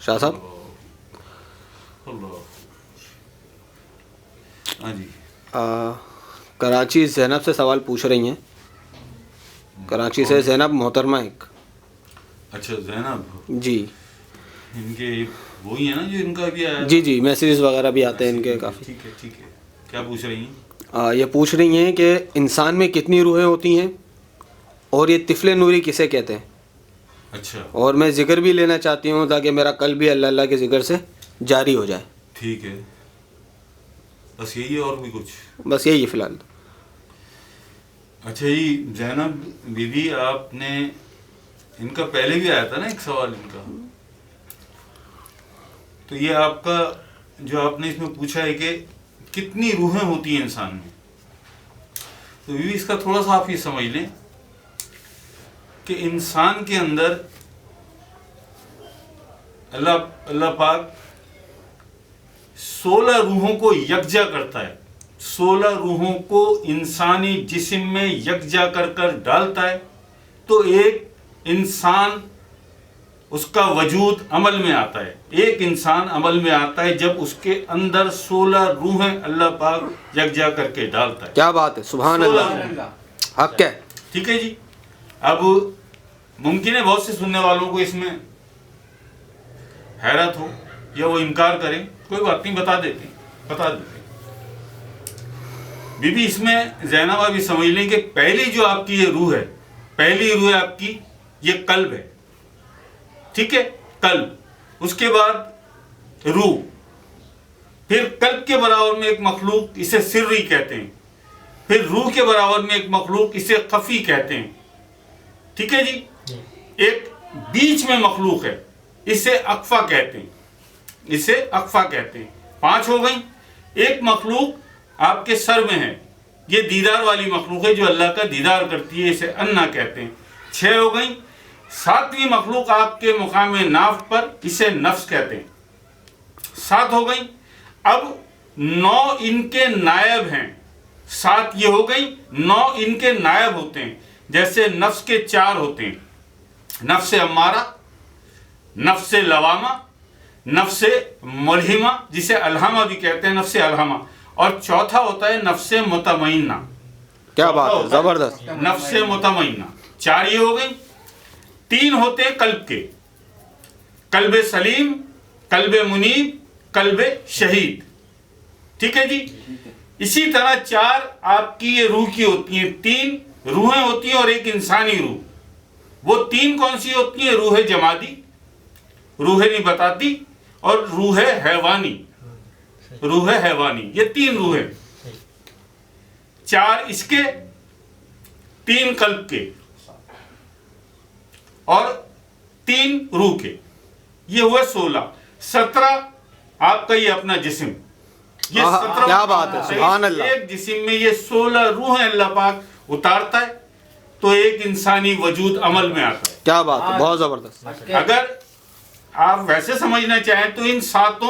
شاہ صاحب. ہاں جی. کراچی زینب سے سوال پوچھ رہی ہیں. کراچی سے زینب محترمہ ایک. اچھا زینب جی. ان کے وہی ہیں نا جو ان کا بھی آیا. جی جی میسیجز وغیرہ بھی آتے ہیں ان کے کافی. ٹھیک ہے ٹھیک ہے. کیا پوچھ رہی ہیں؟ یہ پوچھ رہی ہیں کہ انسان میں کتنی روحیں ہوتی ہیں اور یہ طفل نوری کسے کہتے ہیں. اچھا. اور میں ذکر بھی لینا چاہتی ہوں تاکہ میرا قلب بھی اللہ اللہ کے ذکر سے جاری ہو جائے. ٹھیک ہے. بس یہی ہے اور بھی کچھ؟ بس یہی ہے فی الحال. اچھا جی زینب بی بی آپ نے ان کا پہلے بھی آیا تھا نا ایک سوال ان کا. تو یہ آپ کا جو آپ نے اس میں پوچھا ہے کہ کتنی روحیں ہوتی ہیں انسان میں، تو بی بی اس کا تھوڑا سا آپ یہ سمجھ لیں کہ انسان کے اندر اللہ پاک 16 روحوں کو یکجا کرتا ہے. 16 روحوں کو انسانی جسم میں یکجا کر ڈالتا ہے تو ایک انسان اس کا وجود عمل میں آتا ہے. ایک انسان عمل میں آتا ہے جب اس کے اندر 16 روحیں اللہ پاک یکجا کر کے ڈالتا ہے. کیا بات ہے، سبحان اللہ، حق ہے. ٹھیک ہے جی. اب ممکن ہے بہت سے سننے والوں کو اس میں حیرت ہو یا وہ انکار کریں، کوئی بات نہیں، بتا دیتے. بی بی اس میں زینب آپ یہ سمجھ لیں کہ پہلی جو آپ کی یہ روح ہے، پہلی روح آپ کی یہ قلب ہے. ٹھیک ہے، قلب. اس کے بعد روح، پھر قلب کے برابر میں ایک مخلوق اسے سری کہتے ہیں، پھر روح کے برابر میں ایک مخلوق اسے خفی کہتے ہیں. ٹھیک ہے جی. ایک بیچ میں مخلوق ہے، اسے اقفا کہتے ہیں، اسے اقفا کہتے ہیں. 5 ہو گئیں. ایک مخلوق آپ کے سر میں ہے، یہ دیدار والی مخلوق ہے جو اللہ کا دیدار کرتی ہے، اسے انا کہتے ہیں. 6 ہو گئیں. 7ویں مخلوق آپ کے مقام ناف پر، اسے نفس کہتے ہیں. 7 ہو گئیں. اب 9 ان کے نائب ہیں. 7 یہ ہو گئی. 9 ان کے نائب ہوتے ہیں. جیسے نفس کے 4 ہوتے ہیں، نفس امارہ، نفس لوامہ، نفس ملہمہ جسے الہامہ بھی کہتے ہیں، نفس الہامہ، اور چوتھا ہوتا ہے نفس مطمئنہ. کیا بات ہے، زبردست. نفس مطمئنہ. 4 یہ ہو گئی. 3 ہوتے ہیں قلب کے، قلب سلیم، قلب منیب، قلب شہید. ٹھیک ہے جی. اسی طرح 4 آپ کی یہ روح کی ہوتی ہیں. 3 روحیں ہوتی ہیں اور ایک انسانی روح. وہ 3 کون سی ہوتی ہیں؟ روح جمادی، روح نباتاتی اور روح حیوانی. روح حیوانی، یہ 3 روحیں. 4 اس کے، 3 قلب کے اور 3 روح کے. یہ ہوئے 16. 17 آپ کا یہ اپنا جسم. یہ 17 کیا بات ہے، سبحان اللہ. ایک جسم میں یہ 16 روحیں اللہ پاک اتارتا ہے تو ایک انسانی وجود عمل میں آتا ہے. کیا بات ہے، بہت زبردست. اگر آپ ویسے سمجھنا چاہیں تو ان 7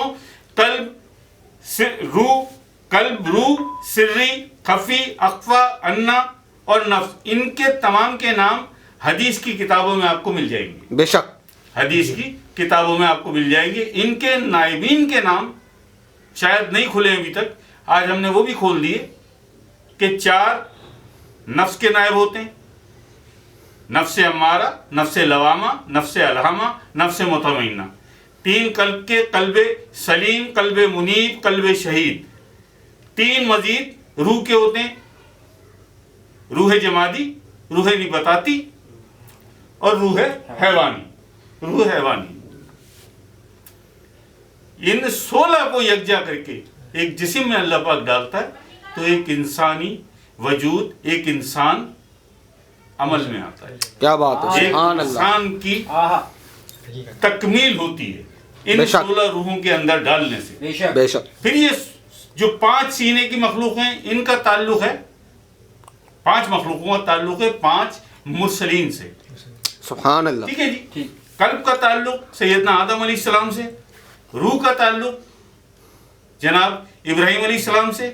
قلب، روح، سری، خفی، اخفا، انا اور نفس، ان کے تمام کے نام حدیث کی کتابوں میں آپ کو مل جائیں گے. بے شک حدیث کی کتابوں میں آپ کو مل جائیں گے. ان کے نائبین کے نام شاید نہیں کھلے ابھی تک، آج ہم نے وہ بھی کھول دیے کہ 4 نفس کے نائب ہوتے ہیں، نفس امارہ، نفس لوامہ، نفس الہامہ، نفس مطمئنہ. 3 قلب کے، قلب سلیم، قلب منیب، قلب شہید. 3 مزید روح کے ہوتے ہیں، روح جمادی، روح نباتاتی اور روح حیوانی. روح حیوانی. ان 16 کو یکجا کر کے ایک جسم میں اللہ پاک ڈالتا ہے تو ایک انسانی وجود، ایک انسان عمل میں آتا ہے. کیا بات ہے، ایک سبحان اللہ. انسان کی تکمیل ہوتی ہے ان 16 روحوں کے اندر ڈالنے سے. بے شک. پھر یہ جو 5 سینے کی مخلوق ہیں، ان کا تعلق ہے، 5 مخلوقوں کا تعلق ہے 5 مرسلین سے. سبحان اللہ. ٹھیک ہے جی. قلب کا تعلق سیدنا آدم علیہ السلام سے، روح کا تعلق جناب ابراہیم علیہ السلام سے،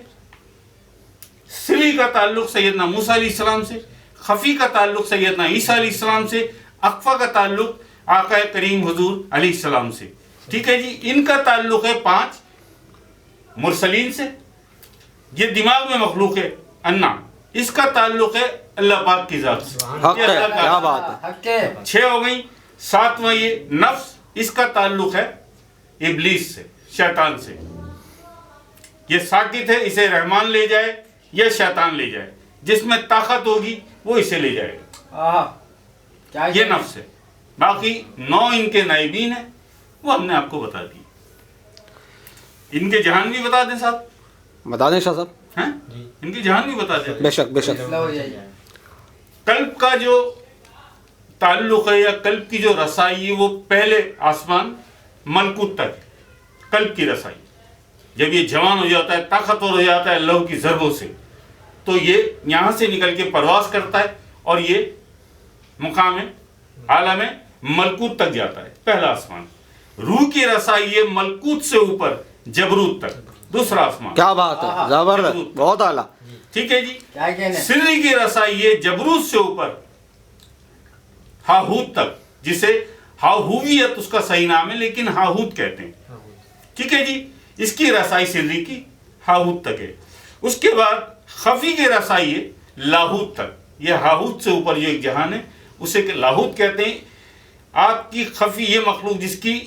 سری کا تعلق سیدنا موسیٰ علیہ السلام سے، خفی کا تعلق سیدنا عیسیٰ علیہ السلام سے، اخفا کا تعلق آقا کریم حضور علیہ السلام سے. ٹھیک ہے جی. ان کا تعلق ہے 5 مرسلین سے. یہ دماغ میں مخلوق ہے انا, اس کا تعلق ہے اللہ پاک کی ذات سے. حق یہ ہے, اللہ کا کیا حق بات ہے. حق ہے. 6 ہو گئی. 7واں یہ نفس, اس کا تعلق ہے ابلیس سے, شیطان سے. یہ ساکت ہے, اسے رحمان لے جائے یا شیطان لے جائے, جس میں طاقت ہوگی وہ اسے لے جائے گا. کیا یہ نفس ہے. باقی 9 ان کے نائبین ہیں, وہ ہم نے آپ کو بتا دی. ان کے جہان بھی بتا دیں صاحب, بتا دیں شاہ صاحب. ہیں ان کی جہان بھی بتا دیں. بے شک بے شک. ہو جائے. قلب کا جو تعلق ہے یا قلب کی جو رسائی ہے وہ پہلے آسمان ملکوت تک ہے. قلب کی رسائی جب یہ جوان ہو جاتا ہے, طاقتور ہو جاتا ہے اللہ کی ضربوں سے, تو یہ یہاں سے نکل کے پرواز کرتا ہے اور یہ مقام عالم ملکوت تک جاتا ہے, پہلا آسمان. روح کی رسائی ہے ملکوت سے اوپر جبروت تک, دوسرا آسمان. کیا بات ہے, زبردست, بہت اعلیٰ. ٹھیک ہے جی. کیا کہنا ہے؟ سری کی رسائی ہے جبروت سے اوپر ہاہوت تک, جسے ہاہویت اس کا صحیح نام ہے لیکن ہاہوت کہتے ہیں. ٹھیک ہے جی. اس کی رسائی سری کی ہاہوت تک ہے. اس کے بعد خفی کی رسائی ہے لاہوت تک. یہ ہاہوت سے اوپر جو ایک جہان ہے اسے کہ لاہوت کہتے ہیں. آپ کی خفی یہ مخلوق جس کی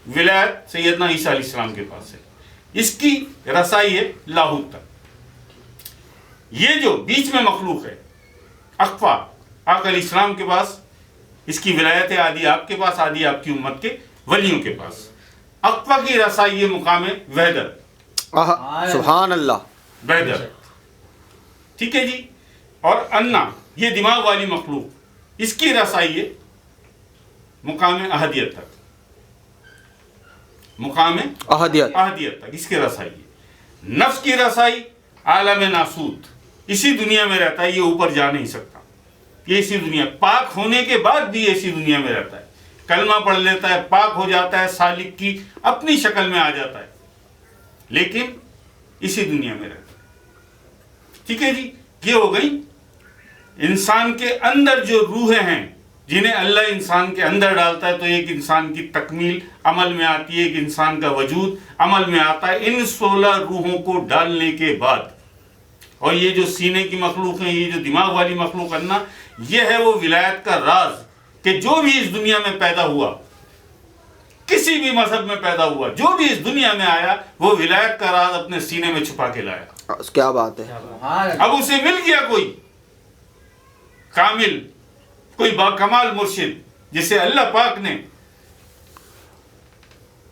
ولایت سیدنا عیسیٰ علیہ السلام کے پاس ہے, اس کی رسائی ہے لاہوت تک. یہ جو بیچ میں مخلوق ہے اقفا, آقا علیہ السلام کے پاس اس کی ولایت ہے, آدھی آپ کے پاس, آدھی آپ کی امت کے ولیوں کے پاس. اقفا کی رسائی یہ مقام وحدت, سبحان اللہ. وحدت. ٹھیک ہے جی. اور انا یہ دماغ والی مخلوق, اس کی رسائی ہے مقام احدیت تک, مقام احدیت احدیت تک اس کی رسائی ہے. نفس کی رسائی عالم ناسوت, اسی دنیا میں رہتا ہے, یہ اوپر جا نہیں سکتا. یہ اسی دنیا, پاک ہونے کے بعد بھی اسی دنیا میں رہتا ہے. کلمہ پڑھ لیتا ہے, پاک ہو جاتا ہے, سالک کی اپنی شکل میں آ جاتا ہے, لیکن اسی دنیا میں رہتا ہے. ٹھیک ہے جی. یہ ہو گئی انسان کے اندر جو روحیں ہیں جنہیں اللہ انسان کے اندر ڈالتا ہے, تو ایک انسان کی تکمیل عمل میں آتی ہے, ایک انسان کا وجود عمل میں آتا ہے ان 16 روحوں کو ڈالنے کے بعد. اور یہ جو سینے کی مخلوق ہیں, یہ جو دماغ والی مخلوق انا, یہ ہے وہ ولایت کا راز کہ جو بھی اس دنیا میں پیدا ہوا, کسی بھی مذہب میں پیدا ہوا, جو بھی اس دنیا میں آیا, وہ ولایت کا راز اپنے سینے میں چھپا کے لایا. کیا بات ہے. اب اسے مل گیا کوئی کامل, کوئی باکمال مرشد جسے اللہ پاک نے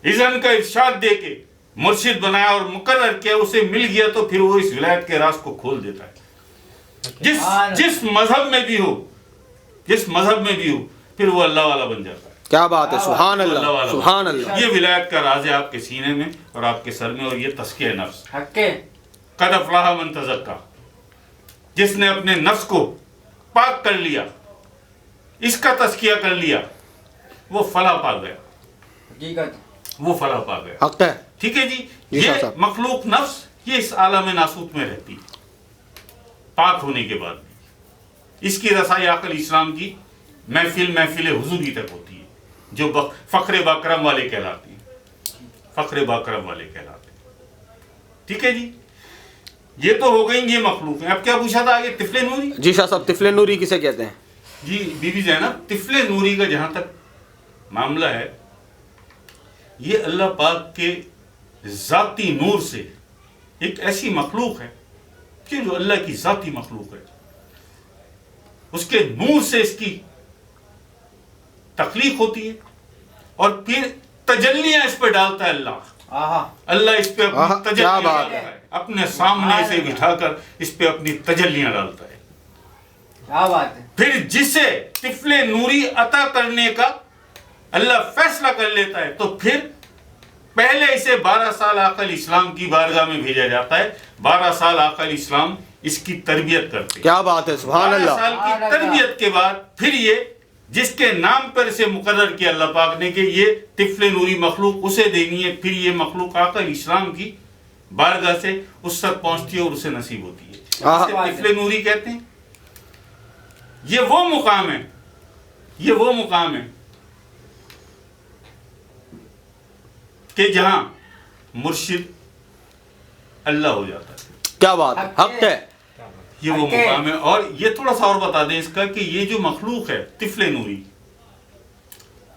اذن کا ارشاد دے کے مرشد بنایا اور مقرر کیا, اسے مل گیا تو پھر وہ اس ولایت کے راز کو کھول دیتا ہے. جس مذہب میں بھی ہو, جس مذہب میں بھی ہو, پھر وہ اللہ والا بن جاتا ہے. کیا بات ہے, سبحان اللہ, سبحان اللہ. یہ ولایت کا راز ہے آپ کے سینے میں اور آپ کے سر میں, اور یہ تزکیہ نفس. حق ہے. قد افلح من تزکا, جس نے اپنے نفس کو پاک کر لیا, اس کا تزکیہ کر لیا, وہ فلاح پا گیا. حقیقت. وہ فلاح پا گیا. حق ہے. ٹھیک ہے جی. جی یہ صاحب. مخلوق نفس یہ اس عالم ناسوت میں رہتی ہے پاک ہونے کے بعد بھی. اس کی رسائی آقا علیہ السلام کی محفل حضوری تک ہوتی ہے, جو فخر باکرم والے کہلاتے ہیں, فخر باکرم والے کہلاتے ہیں. ٹھیک ہے جی. یہ تو ہو گئی یہ مخلوق ہیں. اب کیا پوچھا تھا آگے, طفل نوری. جی شاہ صاحب, طفل نوری کسے کہتے ہیں؟ جی بی بی زینب, طفل نوری کا جہاں تک معاملہ ہے, یہ اللہ پاک کے ذاتی نور سے ایک ایسی مخلوق ہے کہ جو اللہ کی ذاتی مخلوق ہے, اس کے نور سے اس کی تخلیق ہوتی ہے اور پھر تجلیاں اس پہ ڈالتا ہے اللہ. اللہ اس پہ اپنی تجلیاں ڈالتا ہے, اپنے سامنے سے بٹھا کر اس پہ اپنی تجلیاں ڈالتا ہے. کیا بات ہے. پھر جسے طفل نوری عطا کرنے کا اللہ فیصلہ کر لیتا ہے, تو پھر پہلے اسے 12 سال آقا علیہ السلام کی بارگاہ میں بھیجا جاتا ہے. 12 سال آقا علیہ السلام اس کی تربیت کرتے ہیں. کیا بات ہے, سبحان 12 اللہ. سال کی تربیت کے بعد پھر یہ جس کے نام پر اسے مقرر کیا اللہ پاک نے کہ یہ طفل نوری مخلوق اسے دینی ہے, پھر یہ مخلوق آقا علیہ السلام کی بارگاہ سے اس تک پہنچتی ہے اور اسے نصیب ہوتی ہے. اسے طفل نوری کہتے ہیں. یہ وہ مقام ہے, یہ وہ مقام ہے کہ جہاں مرشد اللہ ہو جاتا ہے. کیا بات ہے, حق ہے. یہ وہ مقام ہے. اور یہ تھوڑا سا اور بتا دیں اس کا کہ یہ جو مخلوق ہے طفل نوری,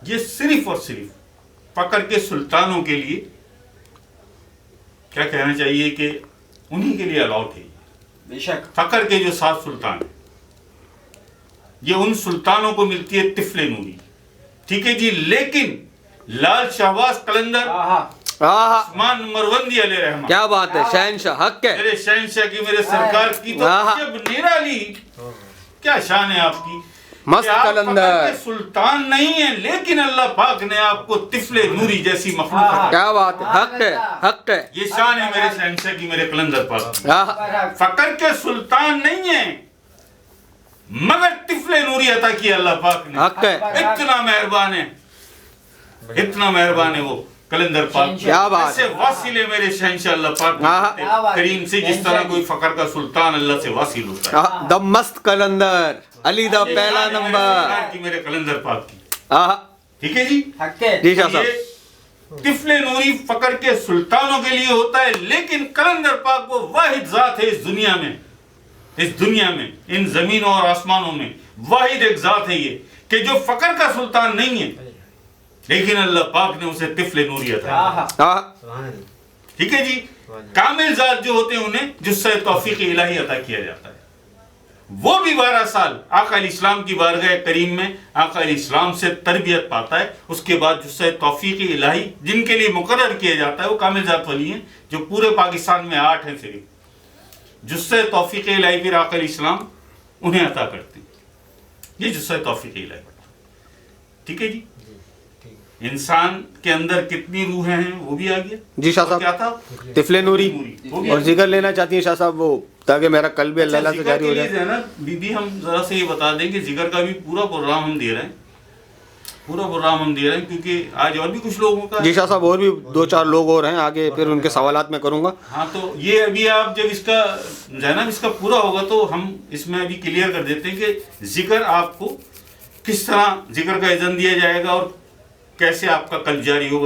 یہ صرف اور صرف فقر کے سلطانوں کے لیے, کیا کہنا چاہیے کہ انہی کے لیے الاؤٹ ہے. بے شک. فقر کے جو 7 سلطان ہیں, یہ ان سلطانوں کو ملتی ہے طفل نوری. ٹھیک ہے جی. لیکن لال شہباز قلندر عثمان مروندی علیہ رحمہ, کیا بات ہے, شہنشاہ, حق ہے. میرے شہنشاہ کی, میرے سرکار کی تو جب نرالی, کیا شان ہے آپ کی. مست قلندر, فقر کے سلطان نہیں ہیں لیکن اللہ پاک نے آپ کو طفل نوری جیسی مخلوق عطا کی. کیا بات ہے, حق ہے, حق ہے. یہ شان ہے میرے شہنشاہ کی, میرے قلندر پاک کی. فقر کے سلطان نہیں ہیں مگر طفل نوری عطا کی اللہ پاک نے. حق ہے. اتنا مہربان ہے, اتنا مہربان ہے وہ قلندر پاک. کیا بات ایسے واصل ہے میرے شہنشاہ اللہ پاک کریم سے جس طرح کوئی فقر کا سلطان اللہ سے واصل ہوتا ہے. دا مست قلندر, علی دا پہلا نمبر کی, میرے قلندر پاک کی. آہا. ٹھیک ہے جی. حق ہے. جی شاہ صاحب. یہ طفل نوری فقر کے سلطانوں کے لیے ہوتا ہے, لیکن قلندر پاک وہ واحد ذات ہے اس دنیا میں, اس دنیا میں, ان زمینوں اور آسمانوں میں واحد ایک ذات ہے یہ کہ جو فقر کا سلطان نہیں ہے لیکن اللہ پاک نے اسے طفل نوری عطا کی. ٹھیک ہے جی. کامل ذات جو ہوتے ہیں انہیں جسہ توفیق الہی عطا کیا جاتا ہے. وہ بھی 12 سال آقا علیہ السلام کی بارگاہ کریم میں آقا علیہ السلام سے تربیت پاتا ہے. اس کے بعد جسہ توفیق الہی جن کے لیے مقرر کیا جاتا ہے وہ کامل ذات والی ہیں, جو پورے پاکستان میں 8 ہیں صرف. جسہ توفیق الہی پھر آقا علیہ السلام انہیں عطا کرتے ہیں. یہ جسہ توفیق الہی. ٹھیک ہے جی. انسان کے اندر کتنی روحیں ہیں وہ بھی آ گیا. جی شاہ کیا صاحب, تھا؟ طفل نوری. اور ذکر لینا چاہتی ہیں شاہ صاحب وہ, تاکہ میرا قلب اللہ اللہ سے جاری ہو جائے. بی بی ہم ذرا سے یہ بتا دیں کہ ذکر کا بھی پورا پروگرام ہم دے رہے ہیں, پورا پروگرام ہم دے رہے ہیں کیونکہ آج اور بھی کچھ لوگوں کا. جی شاہ صاحب, اور بھی 2-4 لوگ اور ہیں آگے, پھر ان کے سوالات میں کروں گا. ہاں تو یہ ابھی آپ جب اس کا زینب اس کا پورا ہوگا تو ہم اس میں ابھی کلیئر کر دیتے ہیں کہ ذکر آپ کو کس طرح ذکر کا اذن دیا جائے گا اور کیسے آپ کا قلب جاری ہوگا.